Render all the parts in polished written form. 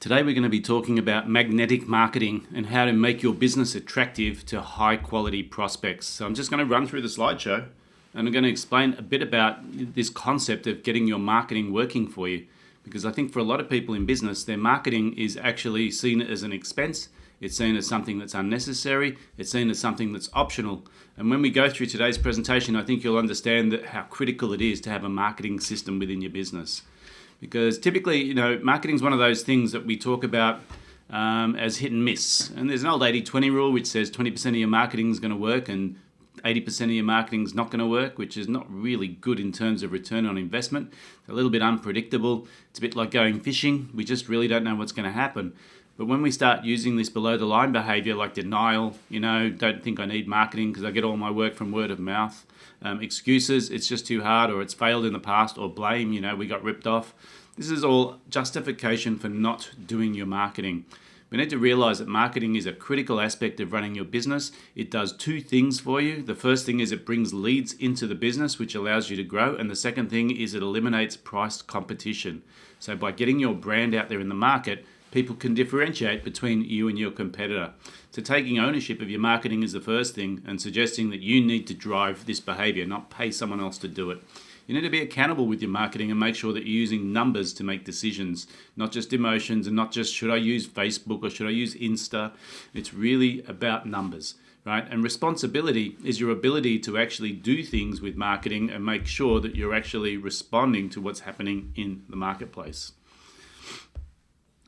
Today we're going to be talking about magnetic marketing and how to make your business attractive to high quality prospects. So I'm just going to run through the slideshow and I'm going to explain a bit about this concept of getting your marketing working for you. Because I think for a lot of people in business, their marketing is actually seen as an expense. It's seen as something that's unnecessary. It's seen as something that's optional. And when we go through today's presentation, I think you'll understand that how critical it is to have a marketing system within your business. Because typically, marketing is one of those things that we talk about as hit and miss. And there's an old 80-20 rule which says 20% of your marketing is going to work and 80% of your marketing is not going to work, which is not really good in terms of return on investment. It's a little bit unpredictable. It's a bit like going fishing. We just really don't know what's going to happen. But when we start using this below the line behavior like denial, don't think I need marketing because I get all my work from word of mouth, excuses, it's just too hard, or it's failed in the past, or blame, we got ripped off. This is all justification for not doing your marketing. We need to realize that marketing is a critical aspect of running your business. It does two things for you. The first thing is it brings leads into the business, which allows you to grow. And the second thing is it eliminates price competition. So by getting your brand out there in the market, people can differentiate between you and your competitor. So taking ownership of your marketing is the first thing, and suggesting that you need to drive this behavior, not pay someone else to do it. You need to be accountable with your marketing and make sure that you're using numbers to make decisions, not just emotions, and not just should I use Facebook or should I use Insta. It's really about numbers, right? And responsibility is your ability to actually do things with marketing and make sure that you're actually responding to what's happening in the marketplace.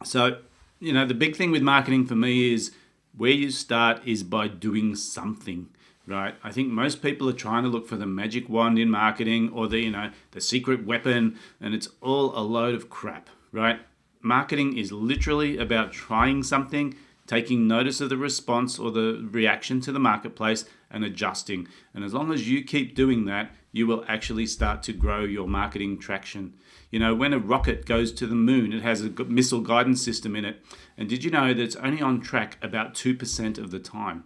So, the big thing with marketing for me is where you start is by doing something, right? I think most people are trying to look for the magic wand in marketing or the secret weapon, and it's all a load of crap, right? Marketing is literally about trying something, taking notice of the response or the reaction to the marketplace and adjusting. And as long as you keep doing that, you will actually start to grow your marketing traction. When a rocket goes to the moon, it has a missile guidance system in it. And did you know that it's only on track about 2% of the time?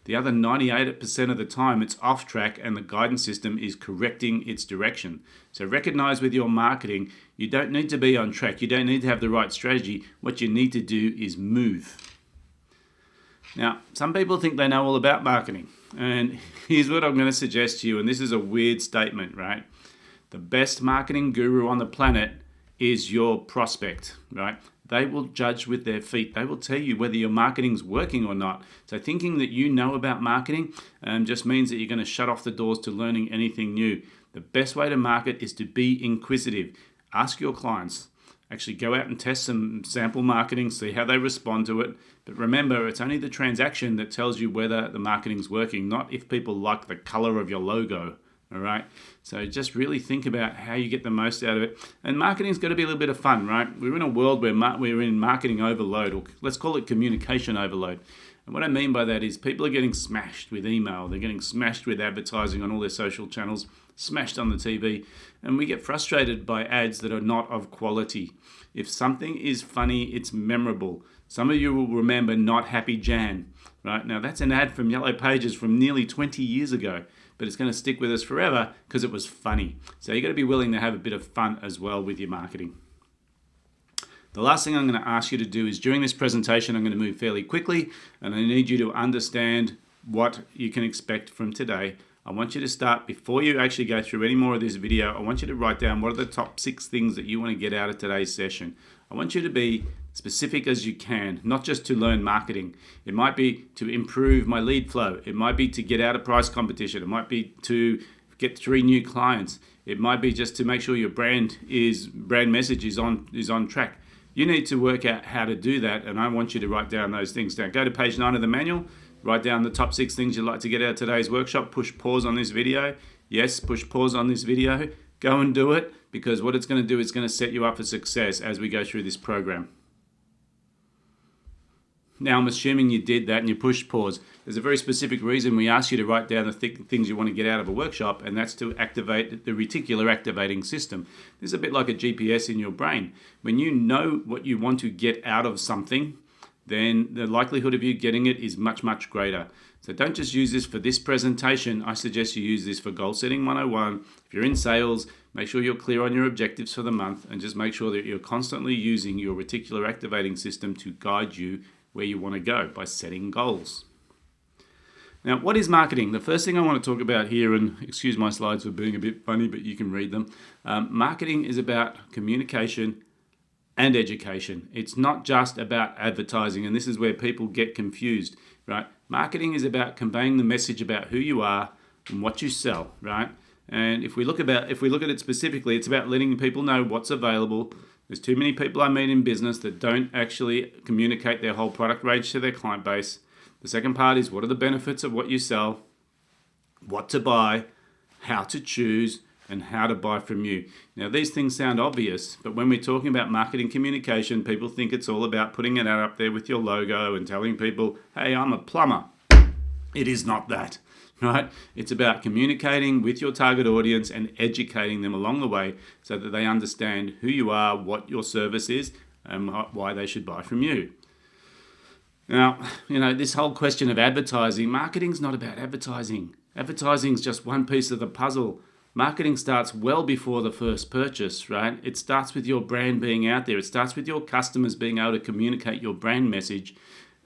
The other 98% of the time, it's off track and the guidance system is correcting its direction. So recognize with your marketing, you don't need to be on track. You don't need to have the right strategy. What you need to do is move. Now, some people think they know all about marketing. And here's what I'm going to suggest to you. And this is a weird statement, right? The best marketing guru on the planet is your prospect, right? They will judge with their feet. They will tell you whether your marketing's working or not. So thinking that you know about marketing just means that you're going to shut off the doors to learning anything new. The best way to market is to be inquisitive. Ask your clients. Actually go out and test some sample marketing, see how they respond to it. But remember, it's only the transaction that tells you whether the marketing's working, not if people like the color of your logo. All right. So just really think about how you get the most out of it. And marketing's got to be a little bit of fun, right? We're in a world where we're in marketing overload, or let's call it communication overload. And what I mean by that is people are getting smashed with email. They're getting smashed with advertising on all their social channels, smashed on the TV. And we get frustrated by ads that are not of quality. If something is funny, it's memorable. Some of you will remember Not Happy Jan, right? Now that's an ad from Yellow Pages from nearly 20 years ago. But it's going to stick with us forever because it was funny. So you got to be willing to have a bit of fun as well with your marketing. The last thing I'm going to ask you to do is during this presentation, I'm going to move fairly quickly and I need you to understand what you can expect from today. I want you to start, before you actually go through any more of this video, I want you to write down what are the top 6 things that you want to get out of today's session. I want you to be specific as you can, not just to learn marketing. It might be to improve my lead flow. It might be to get out of price competition. It might be to get 3 new clients. It might be just to make sure your brand message is on track. You need to work out how to do that, and I want you to write down those things down. Go to page 9 of the manual, write down the top 6 things you'd like to get out of today's workshop. Push pause on this video. Yes, push pause on this video. Go and do it, because what it's going to do is going to set you up for success as we go through this program. Now, I'm assuming you did that and you pushed pause. There's a very specific reason we ask you to write down the things you want to get out of a workshop, and that's to activate the reticular activating system. This is a bit like a GPS in your brain. When you know what you want to get out of something, then the likelihood of you getting it is much, much greater. So don't just use this for this presentation. I suggest you use this for Goal Setting 101. If you're in sales, Make sure you're clear on your objectives for the month, and just make sure that you're constantly using your reticular activating system to guide you where you want to go by setting goals. Now, what is marketing? The first thing I want to talk about here, and excuse my slides for being a bit funny, but you can read them. Marketing is about communication and education. It's not just about advertising, and this is where people get confused, right? Marketing is about conveying the message about who you are and what you sell, right? And if we look at it specifically, it's about letting people know what's available. There's too many people I meet in business that don't actually communicate their whole product range to their client base. The second part is, what are the benefits of what you sell, what to buy, how to choose, and how to buy from you. Now, these things sound obvious, but when we're talking about marketing communication, people think it's all about putting it out up there with your logo and telling people, hey, I'm a plumber. It is not that, right? It's about communicating with your target audience and educating them along the way so that they understand who you are, what your service is, and why they should buy from you. Now, this whole question of advertising, marketing's not about advertising. Advertising's just one piece of the puzzle. Marketing starts well before the first purchase, right? It starts with your brand being out there. It starts with your customers being able to communicate your brand message.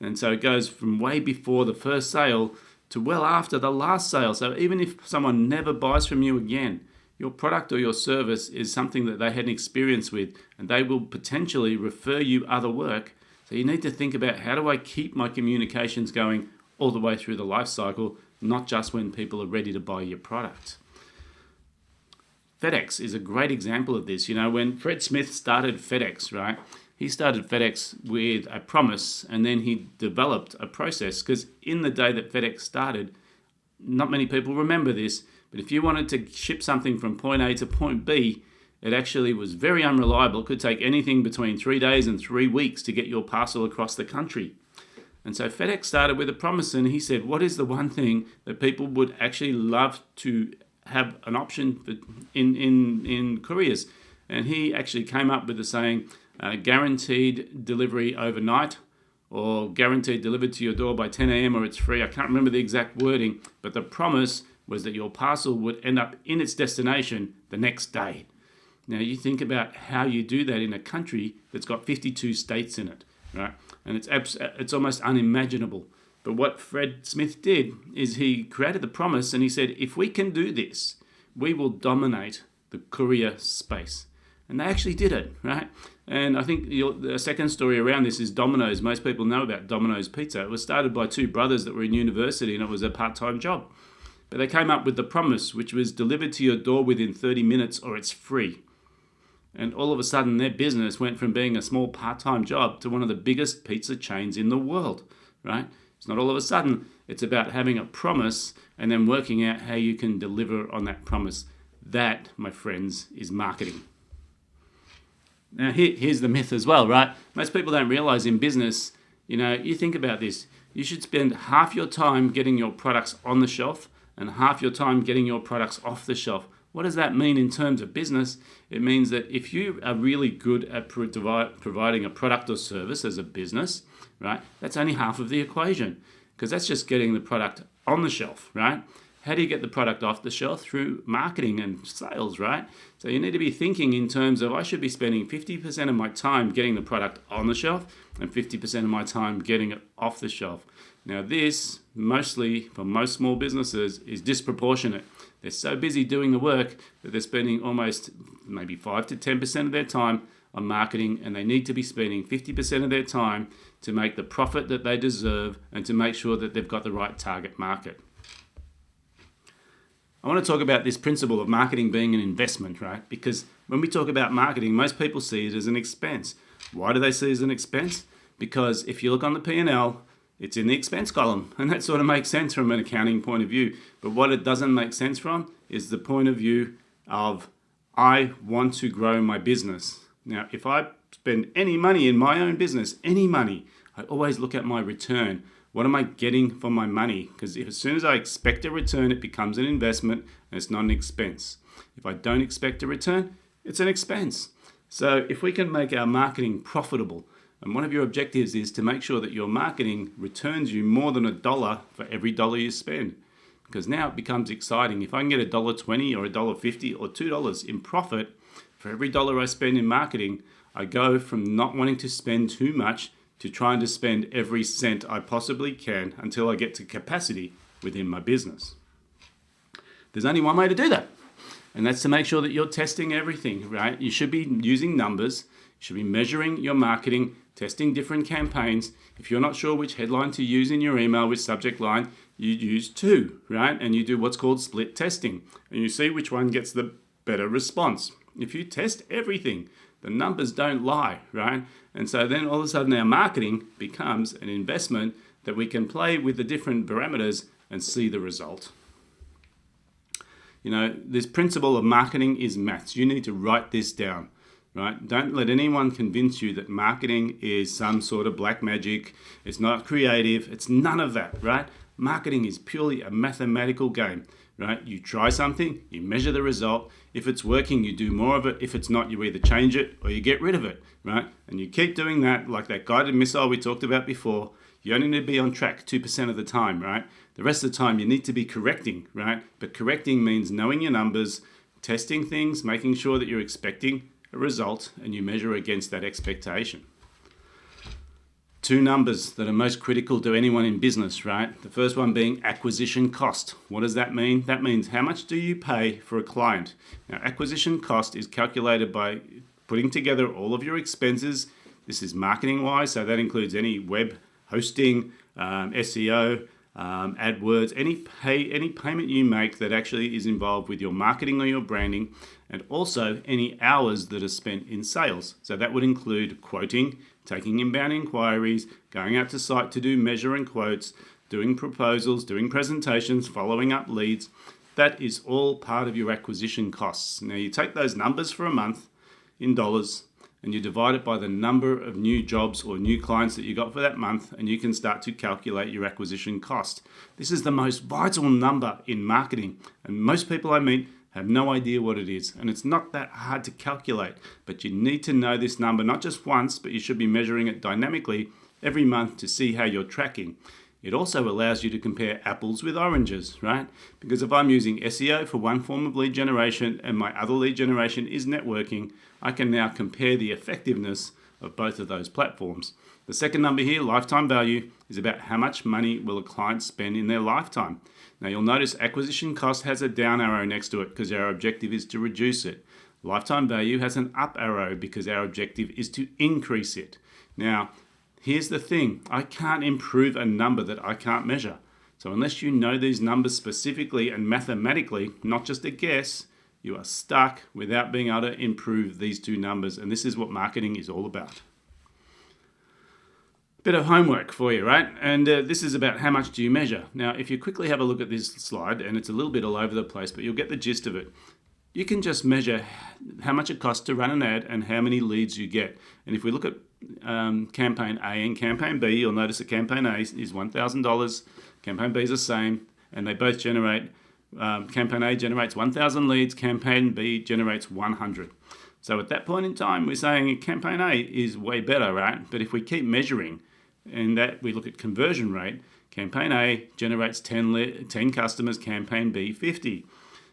And so it goes from way before the first sale to well after the last sale. So even if someone never buys from you again, your product or your service is something that they had an experience with, and they will potentially refer you other work. So you need to think about, how do I keep my communications going all the way through the life cycle, not just when people are ready to buy your product. FedEx is a great example of this. When Fred Smith started FedEx, right? He started FedEx with a promise, and then he developed a process, because in the day that FedEx started, not many people remember this, but if you wanted to ship something from point A to point B, it actually was very unreliable. It could take anything between 3 days and 3 weeks to get your parcel across the country. And so FedEx started with a promise, and he said, what is the one thing that people would actually love to have an option for in couriers? And he actually came up with the saying, guaranteed delivery overnight, or guaranteed delivered to your door by 10 a.m. or it's free. I can't remember the exact wording, but the promise was that your parcel would end up in its destination the next day. Now, you think about how you do that in a country that's got 52 states in it, right? And it's almost unimaginable. But what Fred Smith did is he created the promise, and he said, if we can do this, we will dominate the courier space. And they actually did it, right? And I think the second story around this is Domino's. Most people know about Domino's Pizza. It was started by two brothers that were in university, and it was a part-time job. But they came up with the promise, which was delivered to your door within 30 minutes or it's free. And all of a sudden, their business went from being a small part-time job to one of the biggest pizza chains in the world, right? It's not all of a sudden. It's about having a promise and then working out how you can deliver on that promise. That, my friends, is marketing. Now, here's the myth as well, right? Most people don't realize in business, you think about this. You should spend half your time getting your products on the shelf and half your time getting your products off the shelf. What does that mean in terms of business? It means that if you are really good at providing a product or service as a business, right, that's only half of the equation, because that's just getting the product on the shelf, right? How do you get the product off the shelf? Through marketing and sales, right? So you need to be thinking in terms of, I should be spending 50% of my time getting the product on the shelf and 50% of my time getting it off the shelf. Now this, mostly for most small businesses, is disproportionate. They're so busy doing the work that they're spending almost maybe 5 to 10% of their time on marketing, and they need to be spending 50% of their time to make the profit that they deserve and to make sure that they've got the right target market. I want to talk about this principle of marketing being an investment, right? Because when we talk about marketing, most people see it as an expense. Why do they see it as an expense? Because if you look on the P&L, it's in the expense column, and that sort of makes sense from an accounting point of view. But what it doesn't make sense from is the point of view of, I want to grow my business. Now, if I spend any money in my own business, any money, I always look at my return. What am I getting for my money? Because as soon as I expect a return, it becomes an investment and it's not an expense. If I don't expect a return, it's an expense. So if we can make our marketing profitable, and one of your objectives is to make sure that your marketing returns you more than $1 for every dollar you spend. because now it becomes exciting. If I can get $1.20 or $1.50 or $2 in profit for every dollar I spend in marketing, I go from not wanting to spend too much to trying to spend every cent I possibly can until I get to capacity within my business. There's only one way to do that, and that's to make sure that you're testing everything, right? You should be using numbers, you should be measuring your marketing, testing different campaigns. If you're not sure which headline to use in your email, which subject line, you use two, right? And you do what's called split testing, and you see which one gets the better response. If you test everything, the numbers don't lie, right? And so then all of a sudden our marketing becomes an investment that we can play with the different parameters and see the result. You know, this principle of marketing is maths. You need to write this down, right? Don't let anyone convince you that marketing is some sort of black magic. It's not creative. It's none of that, right? Marketing is purely a mathematical game, right? You try something, you measure the result. If it's working, you do more of it. If it's not, you either change it or you get rid of it, right? And you keep doing that, like that guided missile we talked about before. You only need to be on track 2% of the time, right? The rest of the time you need to be correcting, right? But correcting means knowing your numbers, testing things, making sure that you're expecting a result and you measure against that expectation. Two numbers that are most critical to anyone in business, right? The first one being acquisition cost. What does that mean? That means how much do you pay for a client? Now, acquisition cost is calculated by putting together all of your expenses. This is marketing wise, so that includes any web hosting, SEO, AdWords, any payment you make that actually is involved with your marketing or your branding, and also any hours that are spent in sales. So that would include quoting, taking inbound inquiries, going out to site to do measure and quotes, doing proposals, doing presentations, following up leads. That is all part of your acquisition costs. Now you take those numbers for a month in dollars and you divide it by the number of new jobs or new clients that you got for that month, and you can start to calculate your acquisition cost. This is the most vital number in marketing, and most people I meet have no idea what it is, and it's not that hard to calculate, but you need to know this number not just once, but you should be measuring it dynamically every month to see how you're tracking. It also allows you to compare apples with oranges, right? Because if I'm using SEO for one form of lead generation and my other lead generation is networking, I can now compare the effectiveness of both of those platforms. The second number here, lifetime value, is about how much money will a client spend in their lifetime. Now you'll notice acquisition cost has a down arrow next to it because our objective is to reduce it. Lifetime value has an up arrow because our objective is to increase it. Now, here's the thing, I can't improve a number that I can't measure. So unless you know these numbers specifically and mathematically, not just a guess, you are stuck without being able to improve these two numbers. And this is what marketing is all about. Bit of homework for you, right? And this is about how much do you measure. Now, if you quickly have a look at this slide, and it's a little bit all over the place, but you'll get the gist of it. You can just measure how much it costs to run an ad and how many leads you get. And if we look at campaign A and campaign B, you'll notice that campaign A is $1,000, campaign B is the same, and they both generate, campaign A generates 1,000 leads, campaign B generates 100. So at that point in time, we're saying campaign A is way better, right? But if we keep measuring and that we look at conversion rate, campaign A generates 10 customers, campaign B 50.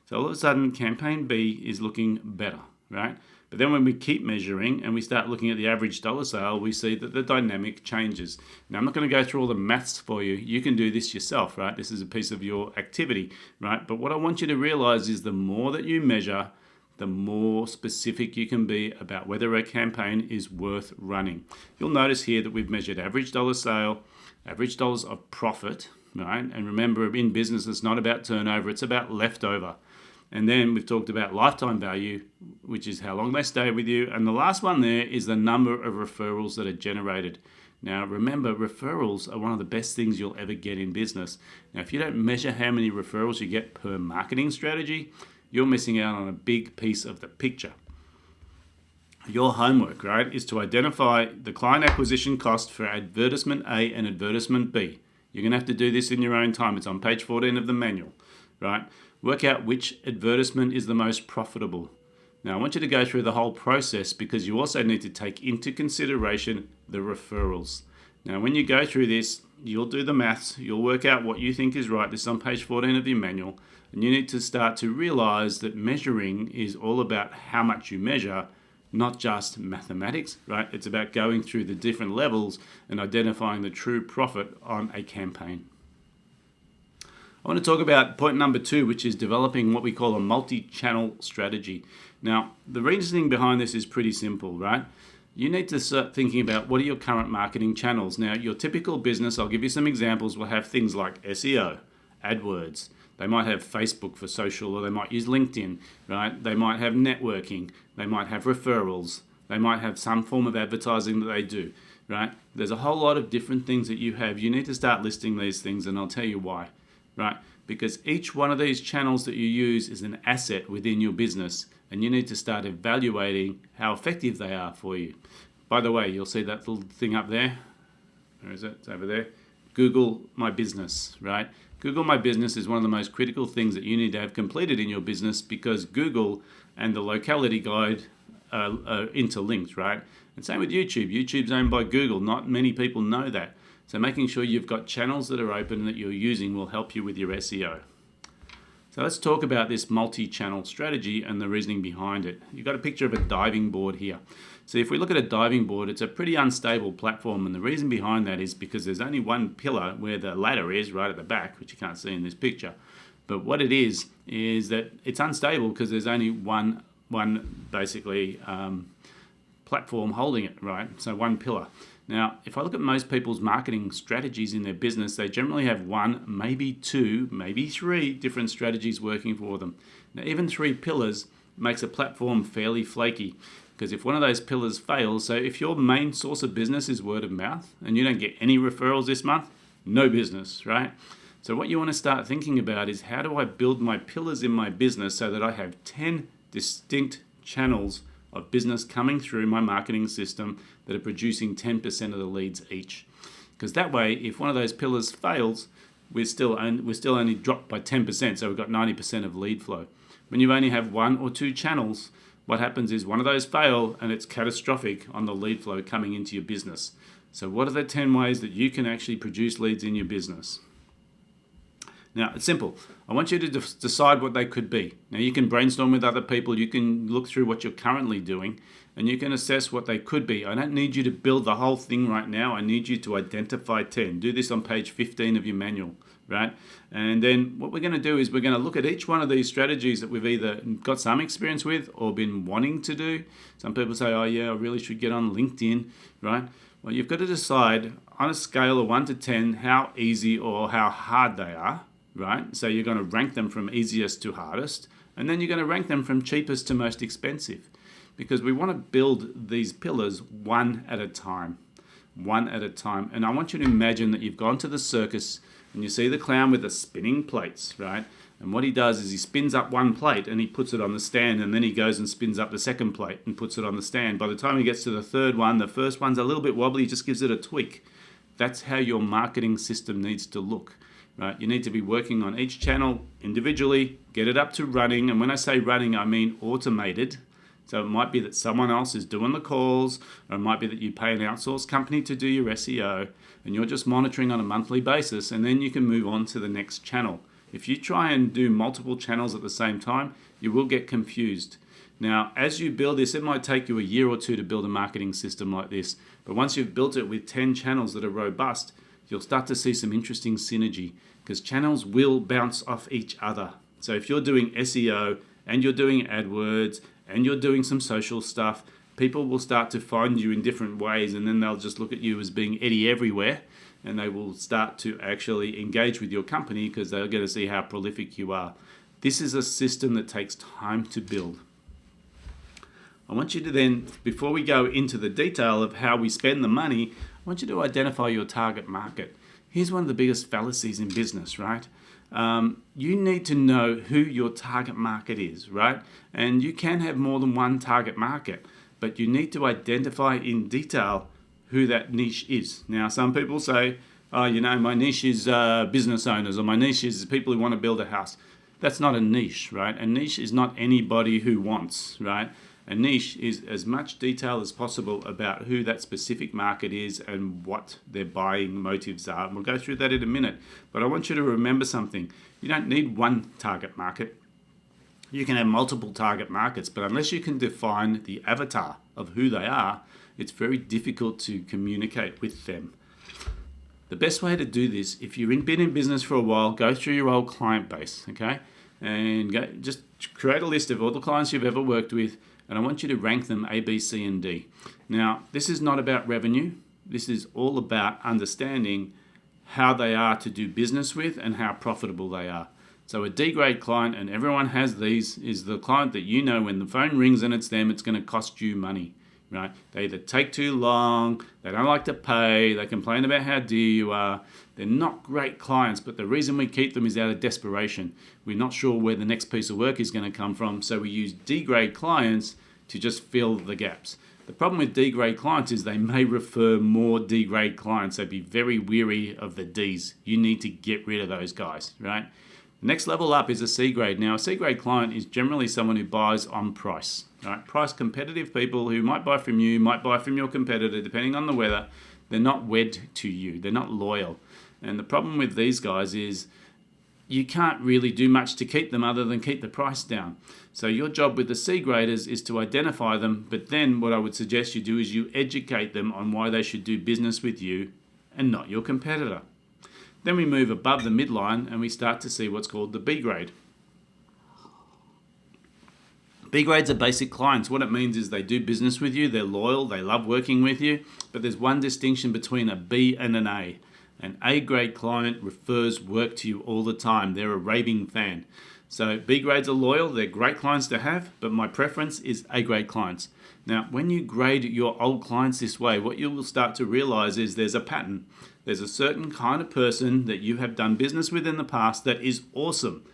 So all of a sudden, campaign B is looking better, right? But then when we keep measuring and we start looking at the average dollar sale, we see that the dynamic changes. Now, I'm not going to go through all the maths for you. You can do this yourself, right? This is a piece of your activity, right? But what I want you to realize is the more that you measure, the more specific you can be about whether a campaign is worth running. You'll notice here that we've measured average dollar sale, average dollars of profit, right? And remember, in business, it's not about turnover, it's about leftover. And then we've talked about lifetime value, which is how long they stay with you. And the last one there is the number of referrals that are generated. Now, remember, referrals are one of the best things you'll ever get in business. Now, if you don't measure how many referrals you get per marketing strategy, you're missing out on a big piece of the picture. Your homework, right, is to identify the client acquisition cost for advertisement A and advertisement B. You're going to have to do this in your own time. It's on page 14 of the manual, right? Work out which advertisement is the most profitable. Now, I want you to go through the whole process because you also need to take into consideration the referrals. Now, when you go through this, you'll do the maths, you'll work out what you think is right. This is on page 14 of your manual. And you need to start to realize that measuring is all about how much you measure, not just mathematics, right? It's about going through the different levels and identifying the true profit on a campaign. I want to talk about point number 2, which is developing what we call a multi-channel strategy. Now, the reasoning behind this is pretty simple, right? You need to start thinking about what are your current marketing channels. Now, your typical business, I'll give you some examples, will have things like SEO, AdWords. They might have Facebook for social, or they might use LinkedIn, right? They might have networking. They might have referrals. They might have some form of advertising that they do, right? There's a whole lot of different things that you have. You need to start listing these things, and I'll tell you why, right? Because each one of these channels that you use is an asset within your business, and you need to start evaluating how effective they are for you. By the way, you'll see that little thing up there. Where is it? It's over there. Google My Business, right? Google My Business is one of the most critical things that you need to have completed in your business, because Google and the locality guide are interlinked, right? And same with YouTube. YouTube's owned by Google. Not many people know that. So making sure you've got channels that are open that you're using will help you with your SEO. So let's talk about this multi-channel strategy and the reasoning behind it. You've got a picture of a diving board here. So if we look at a diving board, it's a pretty unstable platform, and the reason behind that is because there's only one pillar where the ladder is, right at the back, which you can't see in this picture. But what it is that it's unstable because there's only one basically platform holding it, right? So one pillar. Now, if I look at most people's marketing strategies in their business, they generally have one, maybe two, maybe three different strategies working for them. Now, even 3 pillars makes a platform fairly flaky, because if one of those pillars fails, so if your main source of business is word of mouth and you don't get any referrals this month, no business, right? So what you want to start thinking about is, how do I build my pillars in my business so that I have 10 distinct channels of business coming through my marketing system that are producing 10% of the leads each? Because that way, if one of those pillars fails, we're still only dropped by 10%, so we've got 90% of lead flow. When you only have 1 or 2 channels, what happens is one of those fail and it's catastrophic on the lead flow coming into your business. So what are the 10 ways that you can actually produce leads in your business? Now, it's simple. I want you to decide what they could be. Now, you can brainstorm with other people. You can look through what you're currently doing, and you can assess what they could be. I don't need you to build the whole thing right now. I need you to identify 10. Do this on page 15 of your manual, right? And then what we're going to do is we're going to look at each one of these strategies that we've either got some experience with or been wanting to do. Some people say, oh yeah, I really should get on LinkedIn, right? Well, you've got to decide on a scale of 1 to 10 how easy or how hard they are, right? So you're going to rank them from easiest to hardest, and then you're going to rank them from cheapest to most expensive, because we want to build these pillars one at a time. And I want you to imagine that you've gone to the circus and you see the clown with the spinning plates, right? And what he does is he spins up one plate and he puts it on the stand, and then he goes and spins up the second plate and puts it on the stand. By the time he gets to the third one, the first one's a little bit wobbly, he just gives it a tweak. That's how your marketing system needs to look. Right? You need to be working on each channel individually, get it up to running. And when I say running, I mean automated. So it might be that someone else is doing the calls, or it might be that you pay an outsourced company to do your SEO, and you're just monitoring on a monthly basis, and then you can move on to the next channel. If you try and do multiple channels at the same time, you will get confused. Now, as you build this, it might take you a year or 2 to build a marketing system like this. But once you've built it with 10 channels that are robust, you'll start to see some interesting synergy, because channels will bounce off each other. So if you're doing SEO and you're doing AdWords and you're doing some social stuff, people will start to find you in different ways, and then they'll just look at you as being Eddie everywhere, and they will start to actually engage with your company because they're going to see how prolific you are. This is a system that takes time to build. I want you to then, before we go into the detail of how we spend the money, I want you to identify your target market. Here's one of the biggest fallacies in business, right? You need to know who your target market is, right? And you can have more than one target market, but you need to identify in detail who that niche is. Now, some people say, oh, my niche is business owners, or my niche is people who want to build a house. That's not a niche, right? A niche is not anybody who wants, right? A niche is as much detail as possible about who that specific market is and what their buying motives are. And we'll go through that in a minute. But I want you to remember something. You don't need one target market. You can have multiple target markets, but unless you can define the avatar of who they are, it's very difficult to communicate with them. The best way to do this, if you've been in business for a while, go through your old client base, okay? And just create a list of all the clients you've ever worked with, and I want you to rank them A, B, C, and D. Now, this is not about revenue. This is all about understanding how they are to do business with and how profitable they are. So a D-grade client, and everyone has these, is the client that you know when the phone rings and it's them, it's going to cost you money, right? They either take too long, they don't like to pay, they complain about how dear you are. They're not great clients, but the reason we keep them is out of desperation. We're not sure where the next piece of work is going to come from, so we use D-grade clients to just fill the gaps. The problem with D-grade clients is they may refer more D-grade clients, so be very weary of the Ds. You need to get rid of those guys, right? The next level up is a C-grade. Now, a C-grade client is generally someone who buys on price, right? Price competitive people who might buy from you, might buy from your competitor, depending on the weather. They're not wed to you. They're not loyal. And the problem with these guys is you can't really do much to keep them other than keep the price down. So your job with the C-graders is to identify them, but then what I would suggest you do is you educate them on why they should do business with you and not your competitor. Then we move above the midline and we start to see what's called the B grade. B grades are basic clients. What it means is they do business with you, they're loyal, they love working with you, but there's one distinction between a B and an A. An A grade client refers work to you all the time. They're a raving fan. So B grades are loyal, they're great clients to have, but my preference is A grade clients. Now, when you grade your old clients this way, what you will start to realize is there's a pattern. There's a certain kind of person that you have done business with in the past that is awesome.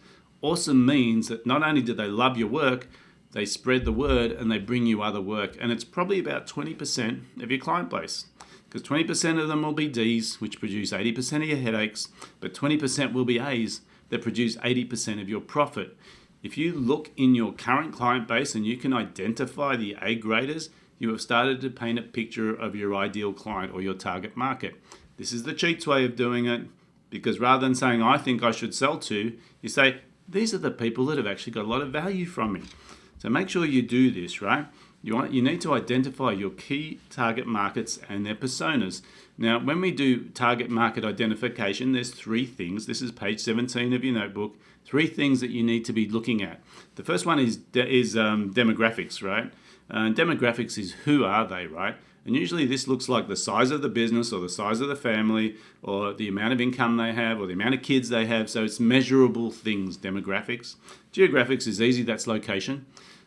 Awesome means that not only do they love your work, they spread the word and they bring you other work. And it's probably about 20% of your client base. Because 20% of them will be Ds, which produce 80% of your headaches, but 20% will be As that produce 80% of your profit. If you look in your current client base and you can identify the A graders, you have started to paint a picture of your ideal client or your target market. This is the cheats way of doing it, because rather than saying, I think I should sell to, you say, these are the people that have actually got a lot of value from me. So make sure you do this, right? You need to identify your key target markets and their personas. Now, when we do target market identification, there's three things. This is page 17 of your notebook. Three things that you need to be looking at. The first one is demographics, right? Demographics is who are they, right? And usually this looks like the size of the business or the size of the family or the amount of income they have or the amount of kids they have. So it's measurable things, demographics. Geographics is easy, that's location.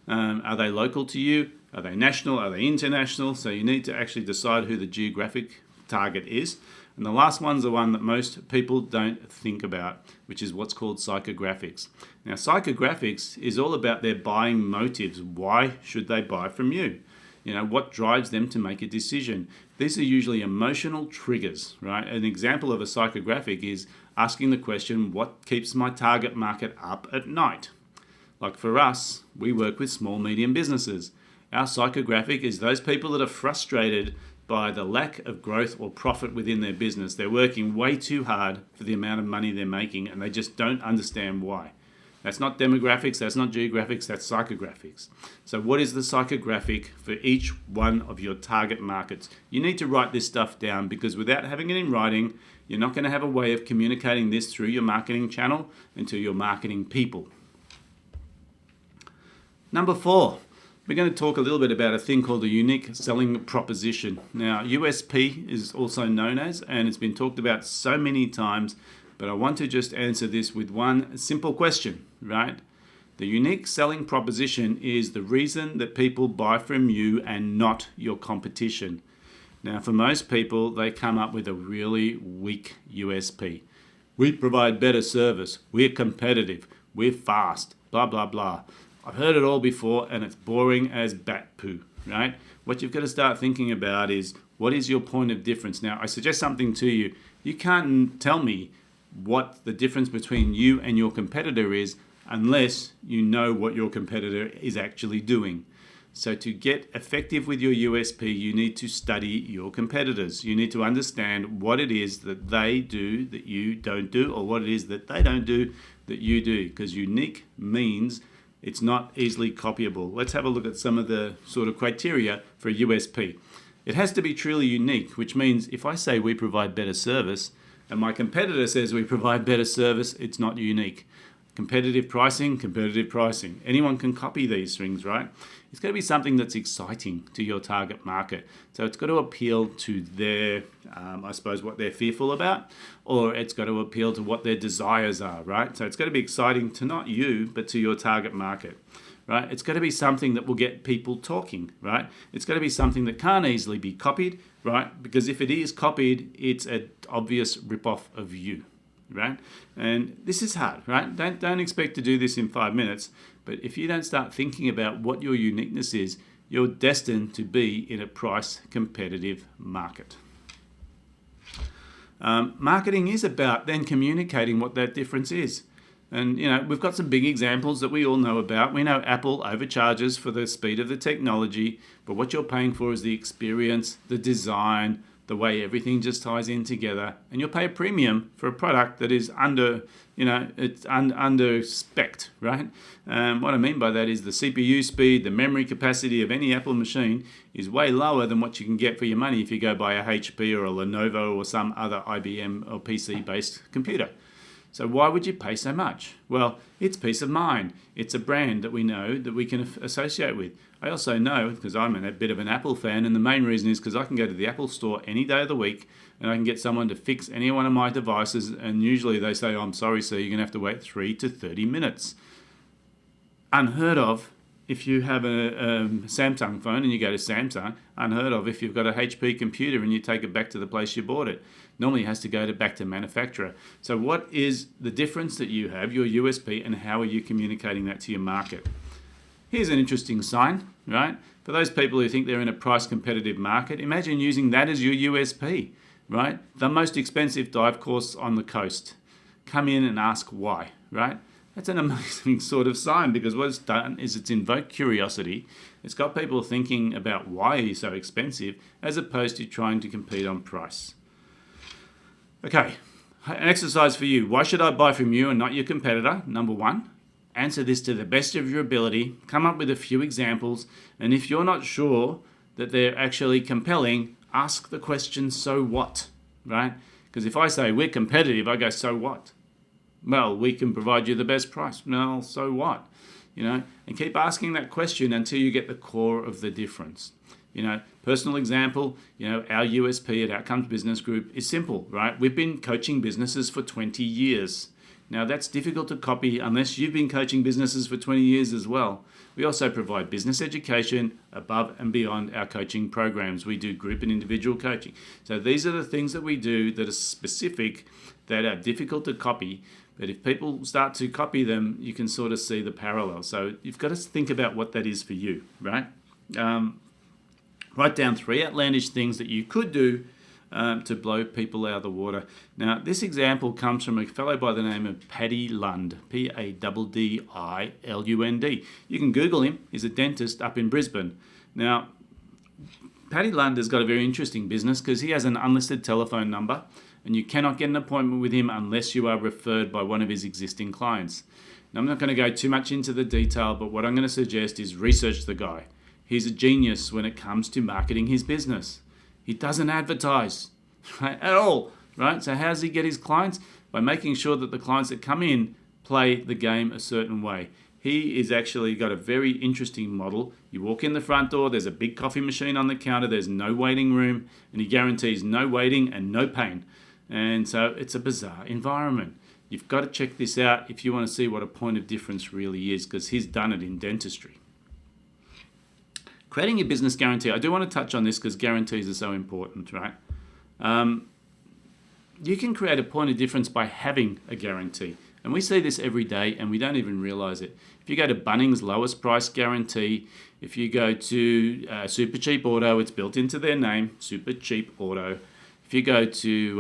Are they local to you? Are they national? Are they international? So you need to actually decide who the geographic target is. And the last one's the one that most people don't think about, which is what's called psychographics. Now, psychographics is all about their buying motives. Why should they buy from you? You know, what drives them to make a decision? These are usually emotional triggers, right? An example of a psychographic is asking the question, what keeps my target market up at night? Like for us, we work with small, medium businesses. Our psychographic is those people that are frustrated by the lack of growth or profit within their business. They're working way too hard for the amount of money they're making and they just don't understand why. That's not demographics, that's not geographics, that's psychographics. So what is the psychographic for each one of your target markets? You need to write this stuff down because without having it in writing, you're not going to have a way of communicating this through your marketing channel and to your marketing people. Number 4, we're going to talk a little bit about a thing called a unique selling proposition. Now, USP is also known as, and it's been talked about so many times, but I want to just answer this with one simple question, right? The unique selling proposition is the reason that people buy from you and not your competition. Now, for most people, they come up with a really weak USP. We provide better service. We're competitive. We're fast. Blah, blah, blah. I've heard it all before and it's boring as bat poo, right? What you've got to start thinking about is what is your point of difference? Now, I suggest something to you. You can't tell me what the difference between you and your competitor is unless you know what your competitor is actually doing. So to get effective with your USP, you need to study your competitors. You need to understand what it is that they do that you don't do, or what it is that they don't do that you do, because unique means it's not easily copyable. Let's have a look at some of the sort of criteria for a USP. It has to be truly unique, which means if I say we provide better service and my competitor says we provide better service, it's not unique. Competitive pricing, competitive pricing. Anyone can copy these things, right? It's got to be something that's exciting to your target market. So it's got to appeal to their, I suppose, what they're fearful about, or it's got to appeal to what their desires are, right? So it's got to be exciting to not you, but to your target market, right? It's got to be something that will get people talking, right? It's got to be something that can't easily be copied, right? Because if it is copied, it's an obvious ripoff of you. Right? And this is hard, right? Don't expect to do this in 5 minutes, but if you don't start thinking about what your uniqueness is, you're destined to be in a price competitive market. Marketing is about then communicating what that difference is. And, we've got some big examples that we all know about. We know Apple overcharges for the speed of the technology, but what you're paying for is the experience, the design, the way everything just ties in together, and you'll pay a premium for a product that is under spec'd, right? What I mean by that is the CPU speed, the memory capacity of any Apple machine is way lower than what you can get for your money if you go buy a HP or a Lenovo or some other IBM or PC-based computer. So why would you pay so much? Well, it's peace of mind. It's a brand that we know that we can associate with. I also know, because I'm a bit of an Apple fan, and the main reason is because I can go to the Apple store any day of the week and I can get someone to fix any one of my devices, and usually they say, I'm sorry, sir, you're going to have to wait 3 to 30 minutes. Unheard of if you have a Samsung phone and you go to Samsung. Unheard of if you've got a HP computer and you take it back to the place you bought it. Normally it has to go back to manufacturer. So what is the difference that you have, your USP, and how are you communicating that to your market? Here's an interesting sign, right? For those people who think they're in a price competitive market, imagine using that as your USP, right? The most expensive dive course on the coast. Come in and ask why, right? That's an amazing sort of sign, because what it's done is it's invoked curiosity. It's got people thinking about why he's so expensive, as opposed to trying to compete on price. Okay, an exercise for you. Why should I buy from you and not your competitor? Number 1, answer this to the best of your ability. Come up with a few examples. And if you're not sure that they're actually compelling, ask the question, so what? Right? Because if I say we're competitive, I go, so what? Well, we can provide you the best price. Well, so what? And keep asking that question until you get the core of the difference. Personal example, our USP at Outcomes Business Group is simple, right? We've been coaching businesses for 20 years. Now, that's difficult to copy unless you've been coaching businesses for 20 years as well. We also provide business education above and beyond our coaching programs. We do group and individual coaching. So these are the things that we do that are specific, that are difficult to copy. But if people start to copy them, you can sort of see the parallel. So you've got to think about what that is for you, right? Write down 3 outlandish things that you could do to blow people out of the water. Now, this example comes from a fellow by the name of Paddy Lund, P-A-D-D-I-L-U-N-D. You can Google him. He's a dentist up in Brisbane. Now, Paddy Lund has got a very interesting business because he has an unlisted telephone number, and you cannot get an appointment with him unless you are referred by one of his existing clients. Now, I'm not going to go too much into the detail, but what I'm going to suggest is research the guy. He's a genius when it comes to marketing his business. He doesn't advertise, right, at all, right? So how does he get his clients? By making sure that the clients that come in play the game a certain way. He is actually got a very interesting model. You walk in the front door, there's a big coffee machine on the counter, there's no waiting room, and he guarantees no waiting and no pain. And so it's a bizarre environment. You've got to check this out if you want to see what a point of difference really is, because he's done it in dentistry. Creating your business guarantee. I do want to touch on this because guarantees are so important, right? You can create a point of difference by having a guarantee. And we see this every day and we don't even realize it. If you go to Bunnings' lowest price guarantee, if you go to Super Cheap Auto, it's built into their name, Super Cheap Auto. If you go to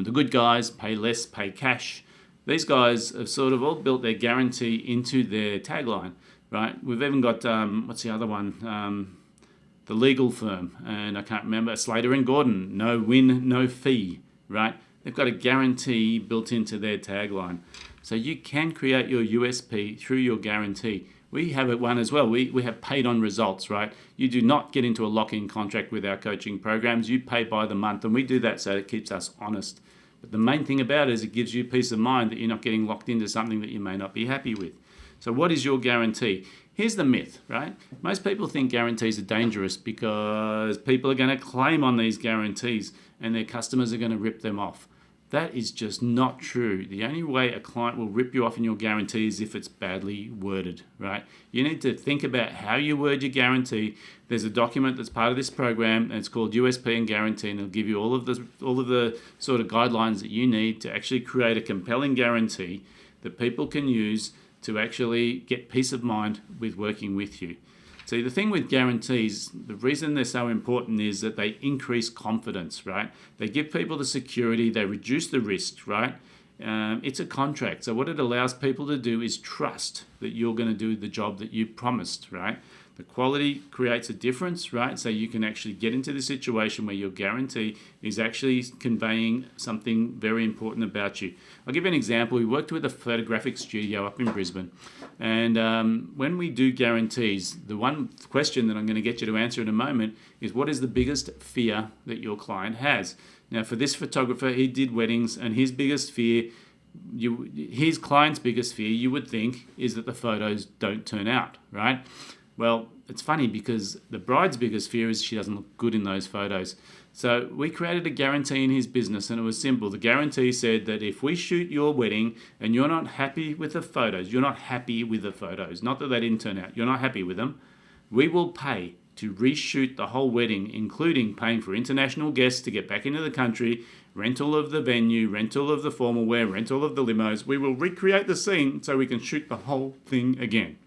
The Good Guys, pay less, pay cash. These guys have sort of all built their guarantee into their tagline, right? We've even got, what's the other one? The legal firm, and I can't remember, Slater and Gordon, no win, no fee, right? They've got a guarantee built into their tagline. So you can create your USP through your guarantee. We have one as well. We have paid on results, right? You do not get into a lock-in contract with our coaching programs. You pay by the month, and we do that so it keeps us honest. But the main thing about it is it gives you peace of mind that you're not getting locked into something that you may not be happy with. So what is your guarantee? Here's the myth, right? Most people think guarantees are dangerous because people are going to claim on these guarantees and their customers are going to rip them off. That is just not true. The only way a client will rip you off in your guarantee is if it's badly worded, right? You need to think about how you word your guarantee. There's a document that's part of this program, and it's called USP and Guarantee, and it'll give you all of the sort of guidelines that you need to actually create a compelling guarantee that people can use to actually get peace of mind with working with you. See, the thing with guarantees, the reason they're so important is that they increase confidence, right? They give people the security, they reduce the risk, right? It's a contract. So what it allows people to do is trust that you're going to do the job that you promised, right? The quality creates a difference, right? So you can actually get into the situation where your guarantee is actually conveying something very important about you. I'll give you an example. We worked with a photographic studio up in Brisbane. And when we do guarantees, the one question that I'm going to get you to answer in a moment is, what is the biggest fear that your client has? Now, for this photographer, he did weddings, and his biggest fear, his client's biggest fear, you would think, is that the photos don't turn out, right? Well, it's funny because the bride's biggest fear is she doesn't look good in those photos. So we created a guarantee in his business, and it was simple. The guarantee said that if we shoot your wedding and you're not happy with the photos, not that they didn't turn out, you're not happy with them, we will pay to reshoot the whole wedding, including paying for international guests to get back into the country, rental of the venue, rental of the formal wear, rental of the limos. We will recreate the scene so we can shoot the whole thing again.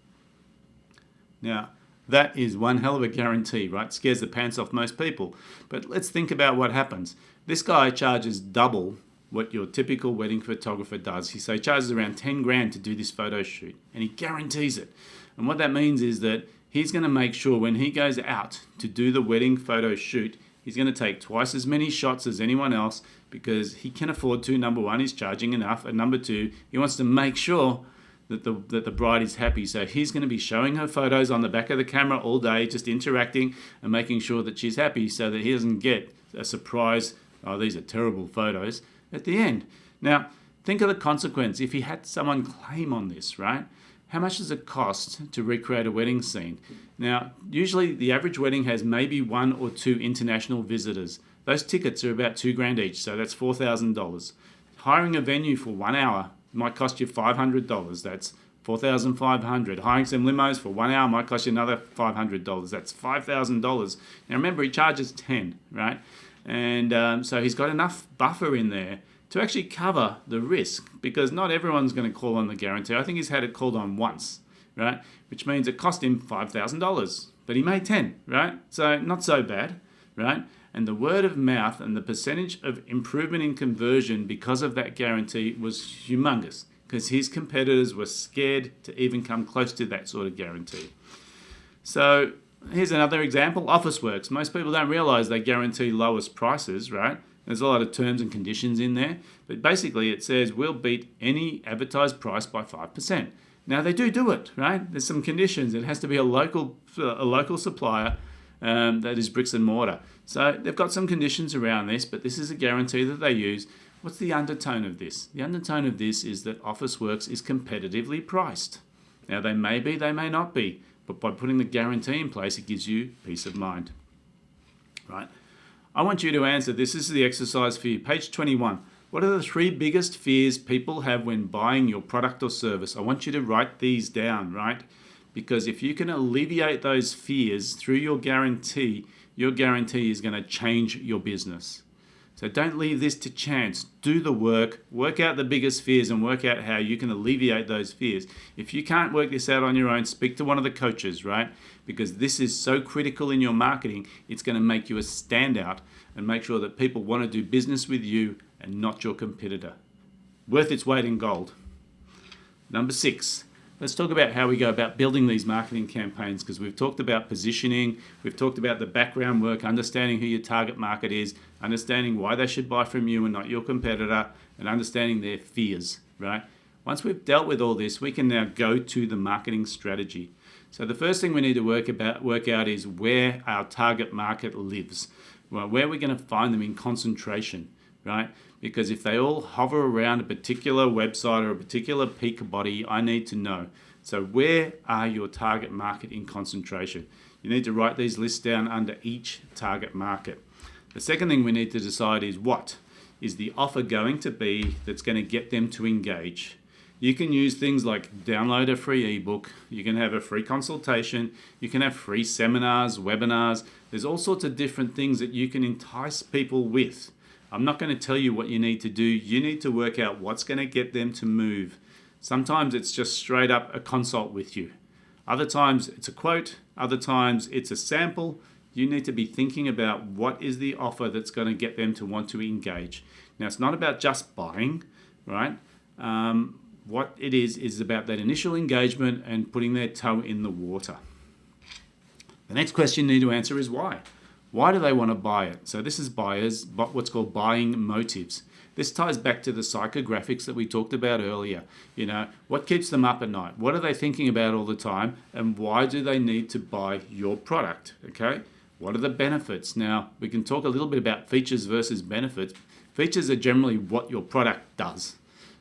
Now, that is one hell of a guarantee, right? Scares the pants off most people. But let's think about what happens. This guy charges double what your typical wedding photographer does. He charges around 10 grand to do this photo shoot, and he guarantees it. And what that means is that he's going to make sure when he goes out to do the wedding photo shoot, he's going to take twice as many shots as anyone else because he can afford to. Number one, he's charging enough. And number two, he wants to make sure that the bride is happy. So he's going to be showing her photos on the back of the camera all day, just interacting and making sure that she's happy so that he doesn't get a surprise, oh, these are terrible photos, at the end. Now, think of the consequence if he had someone claim on this, right? How much does it cost to recreate a wedding scene? Now, usually the average wedding has maybe 1 or 2 international visitors. Those tickets are about $2 grand each, so that's $4,000. Hiring a venue for 1 hour might cost you $500. That's $4,500. Hiring some limos for 1 hour might cost you another $500. That's $5,000. Now remember, he charges 10, right? And so he's got enough buffer in there to actually cover the risk, because not everyone's going to call on the guarantee. I think he's had it called on once, right? Which means it cost him $5,000, but he made 10, right? So not so bad, right? And the word of mouth and the percentage of improvement in conversion because of that guarantee was humongous, because his competitors were scared to even come close to that sort of guarantee. So here's another example, Officeworks. Most people don't realize they guarantee lowest prices, right? There's a lot of terms and conditions in there, but basically it says we'll beat any advertised price by 5%. Now they do it, right? There's some conditions. It has to be a local supplier that is bricks and mortar. So they've got some conditions around this, but this is a guarantee that they use. What's the undertone of this? The undertone of this is that Officeworks is competitively priced. Now they may be, they may not be, but by putting the guarantee in place, it gives you peace of mind, right? I want you to answer this. This is the exercise for you. Page 21. What are the 3 biggest fears people have when buying your product or service? I want you to write these down, right? Because if you can alleviate those fears through your guarantee is going to change your business. So don't leave this to chance. Do the work out the biggest fears, and work out how you can alleviate those fears. If you can't work this out on your own, speak to one of the coaches, right? Because this is so critical in your marketing. It's going to make you a standout and make sure that people want to do business with you and not your competitor. Worth its weight in gold. Number 6, let's talk about how we go about building these marketing campaigns, because we've talked about positioning, we've talked about the background work, understanding who your target market is, understanding why they should buy from you and not your competitor, and understanding their fears, right? Once we've dealt with all this, we can now go to the marketing strategy. So the first thing we need to work out is where our target market lives. Well, where are we going to find them in concentration, right? Because if they all hover around a particular website or a particular peak body, I need to know. So where are your target market in concentration? You need to write these lists down under each target market. The second thing we need to decide is what is the offer going to be that's going to get them to engage. You can use things like download a free ebook, you can have a free consultation, you can have free seminars, webinars. There's all sorts of different things that you can entice people with. I'm not going to tell you what you need to do. You need to work out what's going to get them to move. Sometimes it's just straight up a consult with you. Other times it's a quote, other times it's a sample. You need to be thinking about what is the offer that's going to get them to want to engage. Now, it's not about just buying, right? What it is about that initial engagement and putting their toe in the water. The next question you need to answer is why. Why do they want to buy it? So this is buyers, but what's called buying motives. This ties back to the psychographics that we talked about earlier. You know, what keeps them up at night? What are they thinking about all the time? And why do they need to buy your product? Okay. What are the benefits? Now, we can talk a little bit about features versus benefits. Features are generally what your product does.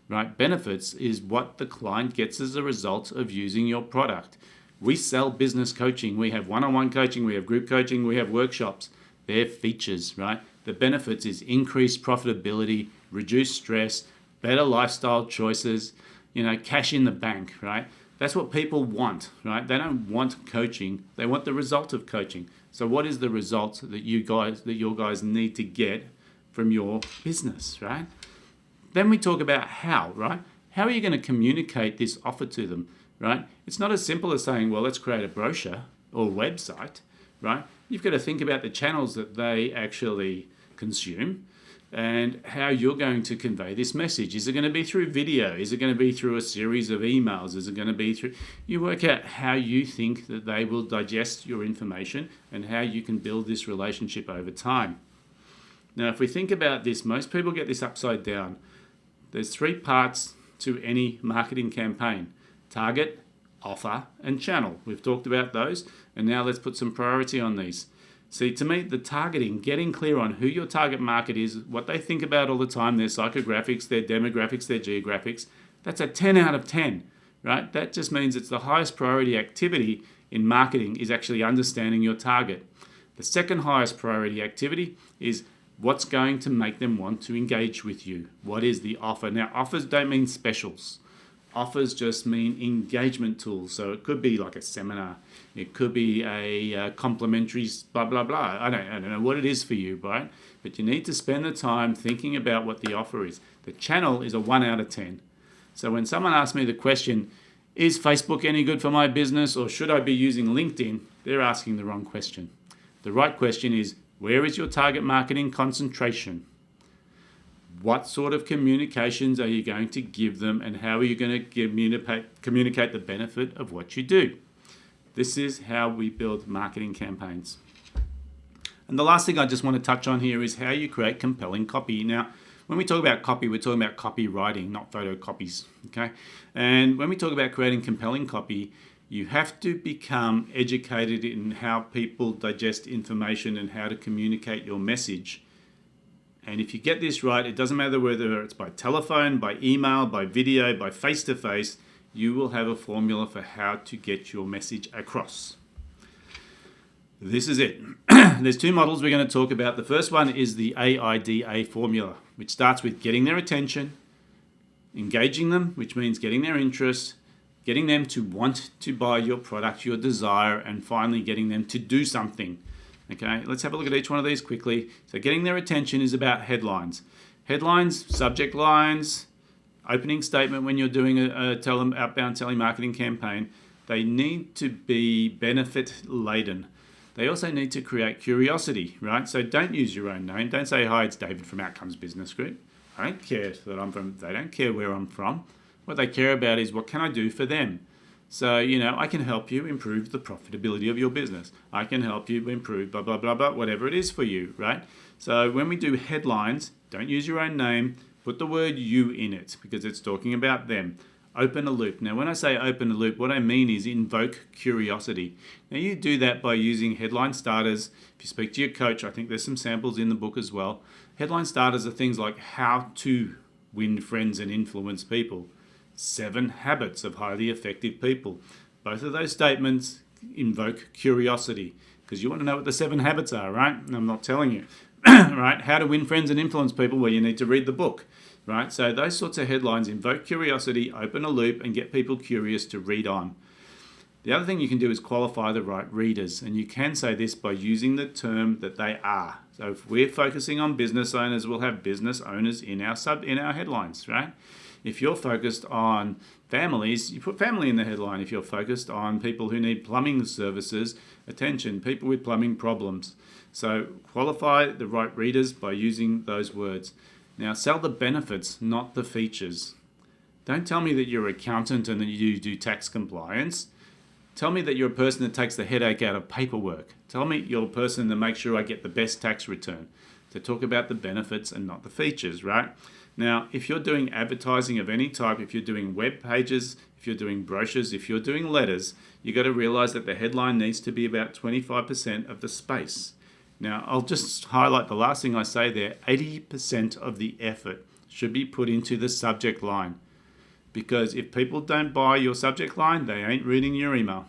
Right? Benefits is what the client gets as a result of using your product. We sell business coaching. We have one-on-one coaching. We have group coaching. We have workshops. They're features, right? The benefits is increased profitability, reduced stress, better lifestyle choices, cash in the bank, right? That's what people want, right? They don't want coaching. They want the result of coaching. So what is the result that your guys need to get from your business, right? Then we talk about how, right? How are you going to communicate this offer to them, right? It's not as simple as saying, well, let's create a brochure or website, right? You've got to think about the channels that they actually consume and how you're going to convey this message. Is it going to be through video? Is it going to be through a series of emails? Is it going to be through... You work out how you think that they will digest your information and how you can build this relationship over time. Now, if we think about this, most people get this upside down. There's 3 parts to any marketing campaign: target, offer, and channel. We've talked about those, and now let's put some priority on these. See, to me, the targeting, getting clear on who your target market is, what they think about all the time, their psychographics, their demographics, their geographics, that's a 10 out of 10, right? That just means it's the highest priority activity in marketing is actually understanding your target. The second highest priority activity is what's going to make them want to engage with you? What is the offer? Now, offers don't mean specials. Offers just mean engagement tools. So it could be like a seminar. It could be a complimentary blah, blah, blah. I don't know what it is for you, right? But you need to spend the time thinking about what the offer is. The channel is a 1 out of 10. So when someone asks me the question, is Facebook any good for my business or should I be using LinkedIn? They're asking the wrong question. The right question is, where is your target marketing concentration? What sort of communications are you going to give them and how are you going to communicate the benefit of what you do? This is how we build marketing campaigns. And the last thing I just want to touch on here is how you create compelling copy. Now, when we talk about copy, we're talking about copywriting, not photocopies, okay? And when we talk about creating compelling copy, you have to become educated in how people digest information and how to communicate your message. And if you get this right, it doesn't matter whether it's by telephone, by email, by video, by face-to-face, you will have a formula for how to get your message across. This is it. There's 2 models we're going to talk about. The first one is the AIDA formula, which starts with getting their attention, engaging them, which means getting their interest, getting them to want to buy your product, your desire, and finally getting them to do something. Okay, let's have a look at each one of these quickly. So getting their attention is about headlines. Headlines, subject lines, opening statement when you're doing a outbound telemarketing campaign. They need to be benefit-laden. They also need to create curiosity, right? So don't use your own name. Don't say, hi, it's David from Outcomes Business Group. I don't care that I'm from, they don't care where I'm from. What they care about is what can I do for them? So, I can help you improve the profitability of your business. I can help you improve blah, blah, blah, blah, whatever it is for you, right? So when we do headlines, don't use your own name. Put the word you in it because it's talking about them. Open a loop. Now, when I say open a loop, what I mean is invoke curiosity. Now, you do that by using headline starters. If you speak to your coach, I think there's some samples in the book as well. Headline starters are things like how to win friends and influence people. 7 habits of highly effective people. Both of those statements invoke curiosity because you want to know what the 7 habits are, right? And I'm not telling you, right? How to win friends and influence people, well, you need to read the book, right? So those sorts of headlines invoke curiosity, open a loop, and get people curious to read on. The other thing you can do is qualify the right readers, and you can say this by using the term that they are. So if we're focusing on business owners, we'll have business owners in our headlines, right? If you're focused on families, you put family in the headline. If you're focused on people who need plumbing services, attention, people with plumbing problems. So qualify the right readers by using those words. Now, sell the benefits, not the features. Don't tell me that you're an accountant and that you do tax compliance. Tell me that you're a person that takes the headache out of paperwork. Tell me you're a person that makes sure I get the best tax return. To talk about the benefits and not the features, right? Now, if you're doing advertising of any type, if you're doing web pages, if you're doing brochures, if you're doing letters, you got to realize that the headline needs to be about 25% of the space. Now, I'll just highlight the last thing I say there. 80% of the effort should be put into the subject line. Because if people don't buy your subject line, they ain't reading your email.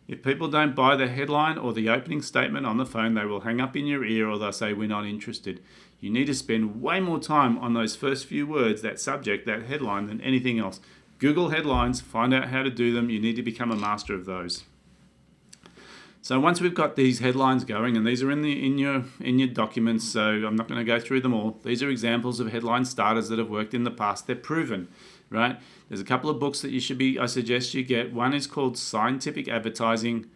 If people don't buy the headline or the opening statement on the phone, they will hang up in your ear or they'll say, we're not interested. You need to spend way more time on those first few words, that subject, that headline, than anything else. Google headlines, find out how to do them. You need to become a master of those. So once we've got these headlines going, and these are in your documents, so I'm not going to go through them all. These are examples of headline starters that have worked in the past. They're proven, right? There's a couple of books that I suggest you get. One is called Scientific Advertising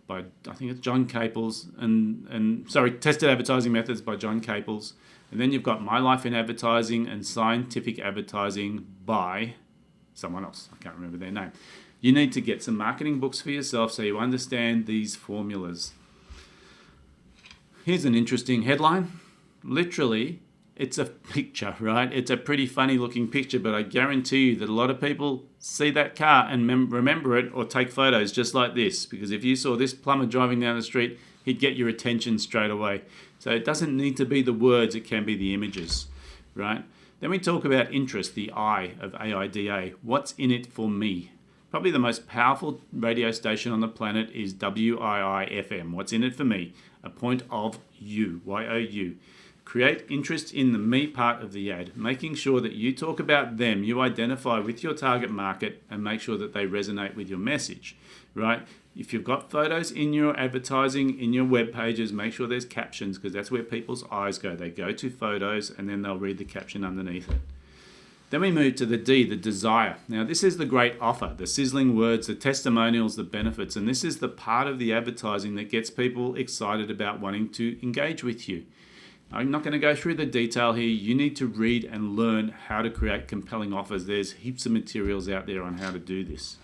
by, I think it's John Caples, Tested Advertising Methods by John Caples. And then you've got My Life in Advertising and Scientific Advertising by someone else. I can't remember their name. You need to get some marketing books for yourself so you understand these formulas. Here's an interesting headline. Literally, it's a picture, right? It's a pretty funny looking picture, but I guarantee you that a lot of people see that car and remember it or take photos just like this. Because if you saw this plumber driving down the street, he'd get your attention straight away. So it doesn't need to be the words, it can be the images, right? Then we talk about interest, the I of AIDA. What's in it for me? Probably the most powerful radio station on the planet is WII-FM. What's in it for me? A point of you, Y-O-U. Create interest in the me part of the ad, making sure that you talk about them, you identify with your target market and make sure that they resonate with your message, right? If you've got photos in your advertising, in your web pages, make sure there's captions because that's where people's eyes go. They go to photos and then they'll read the caption underneath it. Then we move to the D, the desire. Now, this is the great offer, the sizzling words, the testimonials, the benefits, and this is the part of the advertising that gets people excited about wanting to engage with you. I'm not going to go through the detail here. You need to read and learn how to create compelling offers. There's heaps of materials out there on how to do this.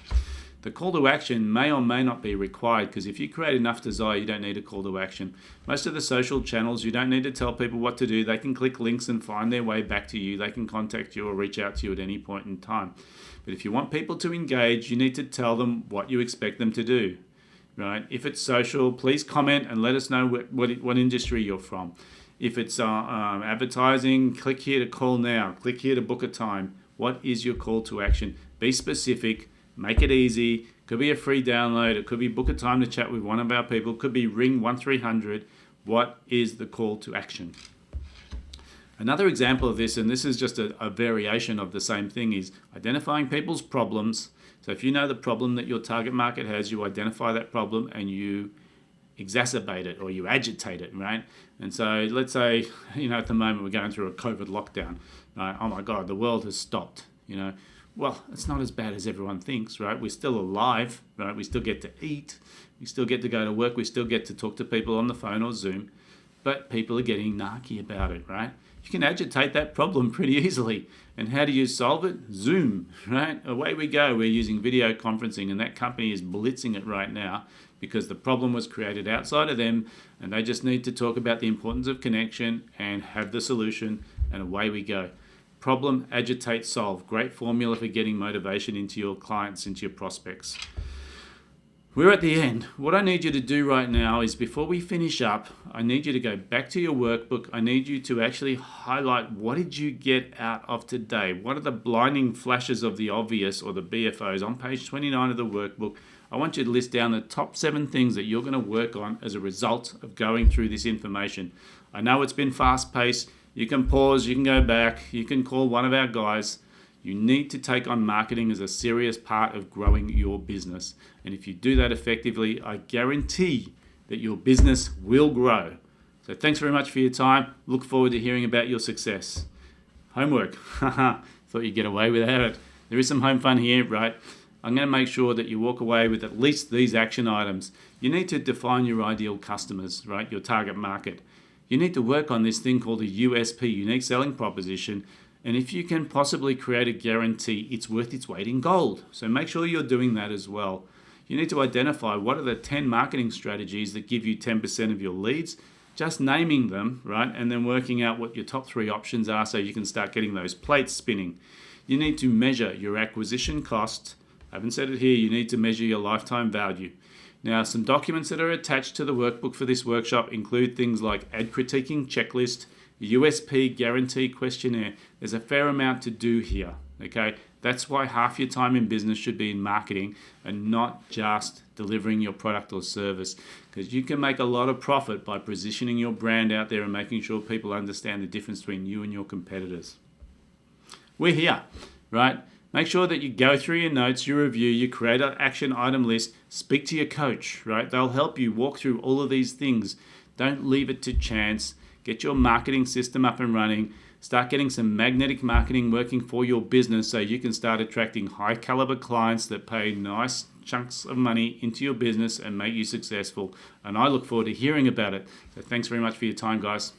The call to action may or may not be required because if you create enough desire, you don't need a call to action. Most of the social channels, you don't need to tell people what to do. They can click links and find their way back to you. They can contact you or reach out to you at any point in time. But if you want people to engage, you need to tell them what you expect them to do, right? If it's social, please comment and let us know what industry you're from. If it's advertising, click here to call now. Click here to book a time. What is your call to action? Be specific. Make it easy. Could be a free download. It could be book a time to chat with one of our people. It could be ring 1300. What is the call to action? Another example of this, and this is just a variation of the same thing, is identifying people's problems. So if you know the problem that your target market has, you identify that problem and you exacerbate it or you agitate it, right? And so let's say, at the moment we're going through a COVID lockdown. Right? Oh my God, the world has stopped, Well, it's not as bad as everyone thinks, right? We're still alive, right? We still get to eat. We still get to go to work. We still get to talk to people on the phone or Zoom. but people are getting narky about it, right? You can agitate that problem pretty easily. And how do you solve it? Zoom, right? Away we go. We're using video conferencing, and that company is blitzing it right now because the problem was created outside of them, and they just need to talk about the importance of connection and have the solution, and away we go. Problem, agitate, solve. Great formula for getting motivation into your clients, into your prospects. We're at the end. What I need you to do right now is, before we finish up, I need you to go back to your workbook. I need you to actually highlight, what did you get out of today? What are the blinding flashes of the obvious, or the BFOs? On page 29 of the workbook, I want you to list down the top 7 things that you're going to work on as a result of going through this information. I know it's been fast-paced. You can pause, you can go back, you can call one of our guys. You need to take on marketing as a serious part of growing your business. And if you do that effectively, I guarantee that your business will grow. So thanks very much for your time. Look forward to hearing about your success. Homework. Thought you'd get away without it. There is some home fun here, right? I'm going to make sure that you walk away with at least these action items. You need to define your ideal customers, right? Your target market. You need to work on this thing called a USP, unique selling proposition. And if you can possibly create a guarantee, it's worth its weight in gold. So make sure you're doing that as well. You need to identify what are the 10 marketing strategies that give you 10% of your leads. Just naming them, right? And then working out what your top 3 options are so you can start getting those plates spinning. You need to measure your acquisition cost. I haven't said it here. You need to measure your lifetime value. Now, some documents that are attached to the workbook for this workshop include things like ad critiquing checklist, USP guarantee questionnaire. There's a fair amount to do here, okay? That's why half your time in business should be in marketing and not just delivering your product or service, because you can make a lot of profit by positioning your brand out there and making sure people understand the difference between you and your competitors. We're here, right? Make sure that you go through your notes, you review, you create an action item list, speak to your coach, right? They'll help you walk through all of these things. Don't leave it to chance. Get your marketing system up and running. Start getting some magnetic marketing working for your business so you can start attracting high caliber clients that pay nice chunks of money into your business and make you successful. And I look forward to hearing about it. So thanks very much for your time, guys.